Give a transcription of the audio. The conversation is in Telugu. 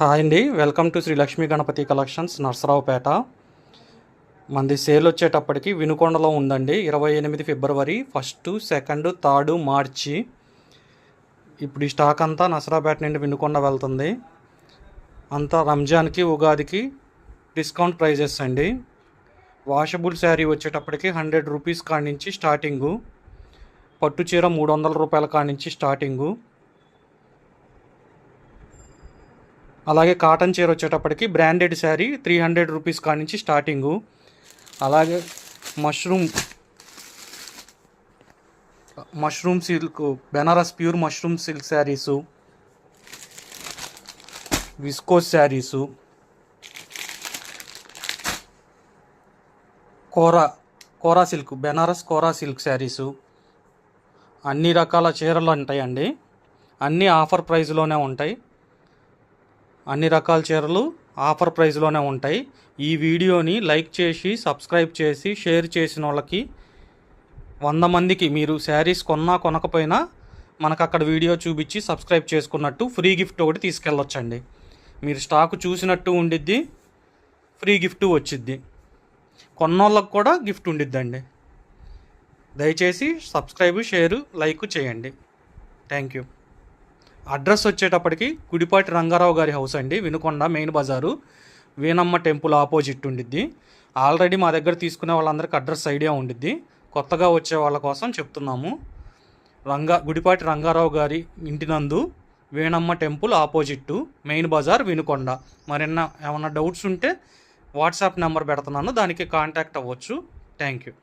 హాయ్ అండి, welcome to Sri Lakshmi Ganapathi collections, Narasaraopet. మంది సేల్ వచ్చేటప్పటికి వినుకొండలో ఉందండి. 28 ఫిబ్రవరి, 1, 2, 3 మార్చి. ఇప్పుడు ఈ స్టాక్ అంతా నర్సరావుపేట నుండి వినుకొండ వెళ్తుంది. అంతా రంజాన్కి, ఉగాదికి డిస్కౌంట్ ప్రైజెస్ అండి. వాషబుల్ శారీ వచ్చేటప్పటికి 100 రూపీస్ కాడి నుంచి స్టార్టింగు. పట్టు చీర 300 రూపాయల కాడి నుంచి స్టార్టింగు. అలాగే కాటన్ చీర వచ్చేటప్పటికి బ్రాండెడ్ శారీ 300 రూపీస్ కాడి నుంచి స్టార్టింగు. అలాగే mushroom silk, Banaras pure mushroom silk saris, viscose saris, kora silk, Banaras kora silk saris, అన్ని రకాల చీరలు ఉంటాయండి. అన్నీ ఆఫర్ ప్రైస్లోనే ఉంటాయి. అన్ని రకాల చీరలు ఆఫర్ ప్రైస్లోనే ఉంటాయి. ఈ వీడియోని లైక్ చేసి, సబ్స్క్రైబ్ చేసి, షేర్ చేసిన వాళ్ళకి 100 మందికి మీరు శారీస్ కొనకపోయినా మనకు అక్కడ వీడియో చూపించి సబ్స్క్రైబ్ చేసుకున్నట్టు ఫ్రీ గిఫ్ట్ ఒకటి తీసుకెళ్ళొచ్చండి. మీరు స్టాకు చూసినట్టు ఉండిద్ది, ఫ్రీ గిఫ్ట్ వచ్చిద్ది. కొన్నోళ్ళకు కూడా గిఫ్ట్ ఉండిద్దండి. దయచేసి సబ్స్క్రైబ్, షేరు, లైక్ చేయండి. Thank you. అడ్రస్ వచ్చేటప్పటికి గుడిపాటి రంగారావు గారి హౌస్ అండి, వినుకొండ మెయిన్ బజారు, వీణమ్మ టెంపుల్ ఆపోజిట్ ఉండిద్ది. ఆల్రెడీ మా దగ్గర తీసుకునే వాళ్ళందరికీ అడ్రస్ ఐడియా ఉండిద్ది. కొత్తగా వచ్చే వాళ్ళ కోసం చెప్తున్నాము. గుడిపాటి రంగారావు గారి ఇంటి నందు Veenamma temple opposite main bazaar, Vinukonda. ఏమన్నా డౌట్స్ ఉంటే వాట్సాప్ నెంబర్ పెడుతున్నాను, దానికి కాంటాక్ట్ అవ్వచ్చు. Thank you.